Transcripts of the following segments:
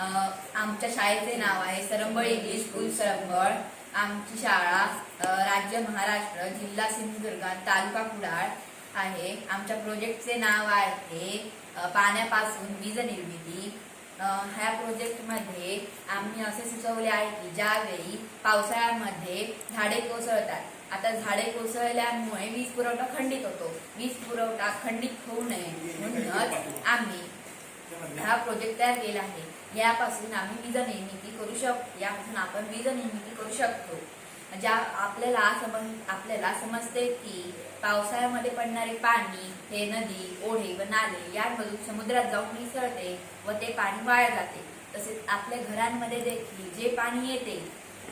आमच्या शाळेचे नाव आहे सरंबळ इंग्लिश स्कूल सरंबळ। आमची शाळा राज्य महाराष्ट्र, जिल्हा सिंधुदुर्ग, तालुका कुडाळ आहे। आमच्या प्रोजेक्टचे नाव आहे पाण्यापासून वीज निर्मिती। ह्या प्रोजेक्टमध्ये आम्ही असे सुचवले आहे की ज्यावेळी पावसाळ्यामध्ये झाडे कोसळतात, आता झाडे कोसळल्यामुळे वीज पुरवठा खंडित होतो। वीज पुरवठा खंडित होऊ नये म्हणूनच आम्ही हा प्रोजेक्ट तयार केला आहे। यापासून आम्ही वीज निर्मिती करू शकतो, यापासून आपण वीज निर्मिती करू शकतो। ज्या आपल्याला समजते की पावसाळ्यामध्ये पडणारे पाणी हे नदी, ओढे व नाले यांमधून समुद्रात जाऊन मिसळते व ते पाणी वाया जाते। तसेच आपल्या घरांमध्ये देखील जे पाणी येते,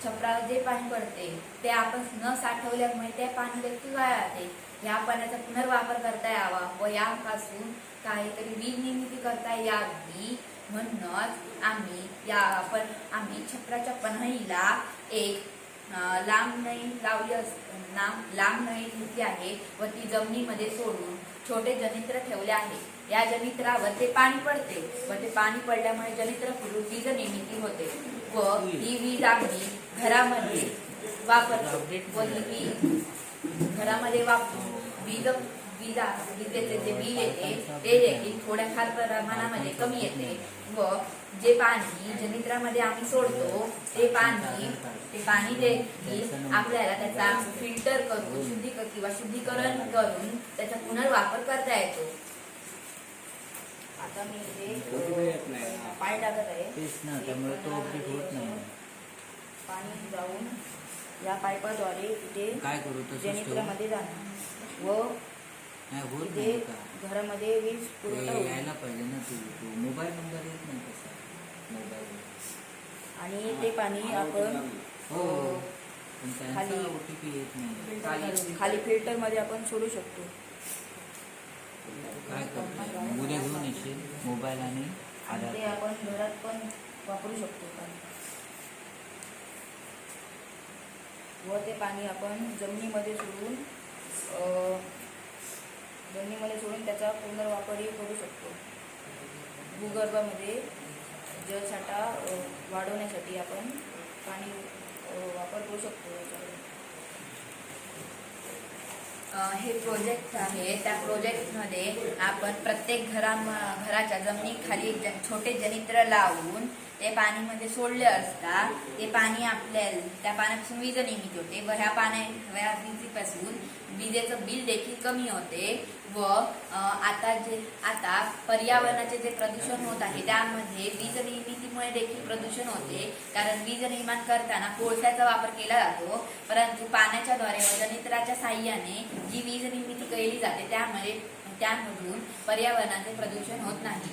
छपरावर जे पाणी पडते ते आपण न साठवल्यामुळे ते पाणी देखील वाया जाते। या पाण्याचा पुनर्वापर करता यावा व यापासून काहीतरी वीज निर्मिती करता यावी म्हणूनच आम्ही छपराच्या पन्हाळीला एक लांब नळी लावली लांब नळी घेतली आहे व ती जमिनीमध्ये सोडून छोटे जनित्र ठेवले आहे। या जनित्रावर ते पाणी पडते व ते पाणी पडल्यामुळे जनित्र फिरून वीज निर्मिती होते व ही वीज आम्ही घरामध्ये वापरतो व ही वीज घरामध्ये वापरून विजेचे जे बिल येते ते देखील थोड्याफार प्रमाणामध्ये कमी येते व जे पाणी जनित्रामध्ये आम्ही सोडतो ते पाणी देखील आपल्याला त्याचा फिल्टर करून शुद्धीकरण करून त्याचा पुनर्वापर करता येतो। आता मी इथे पाणी टाकत आहे, पाणी जाऊन या पाईपाद्वारे इथे जनित्रामध्ये जाणार व इथे घरामध्ये वीज पुरवठा यायला पाहिजे ना। तू मोबाईल नंबर येत नाही तसा मोबाईल, आणि ते पाणी आपण खाली OTP येत नाही, खाली फिल्टर मध्ये आपण सोडू शकतो। काय करतो उद्या घेऊन येशील मोबाईल आणि ते आपण घरात पण वापरू शकतो व ते पाणी आपण जमिनीमध्ये सोडून त्याचा पुनर्वापरही करू शकतो। भूगर्भामध्ये जलसाठा वाढवण्यासाठी आपण पाणी वापर करू शकतो। हे प्रोजेक्ट आहे, त्या प्रोजेक्टमध्ये आपण प्रत्येक घराच्या जमिनीखाली छोटे जनित्र लावून ते पाणीमध्ये सोडले असता ते पाणी त्या पाण्यापासून वीज निर्मिती होते व ह्या विजेपासून विजेचं बिल देखील कमी होते व आता पर्यावरणाचे जे प्रदूषण होत आहे त्यामध्ये वीज निर्मितीमुळे देखील प्रदूषण होते, कारण वीज निर्माण करताना कोळशाचा वापर केला जातो, परंतु पाण्याच्या द्वारे व जनित्राच्या साहाय्याने जी वीज निर्मिती केली जाते त्यामधून पर्यावरणाचे प्रदूषण होत नाही।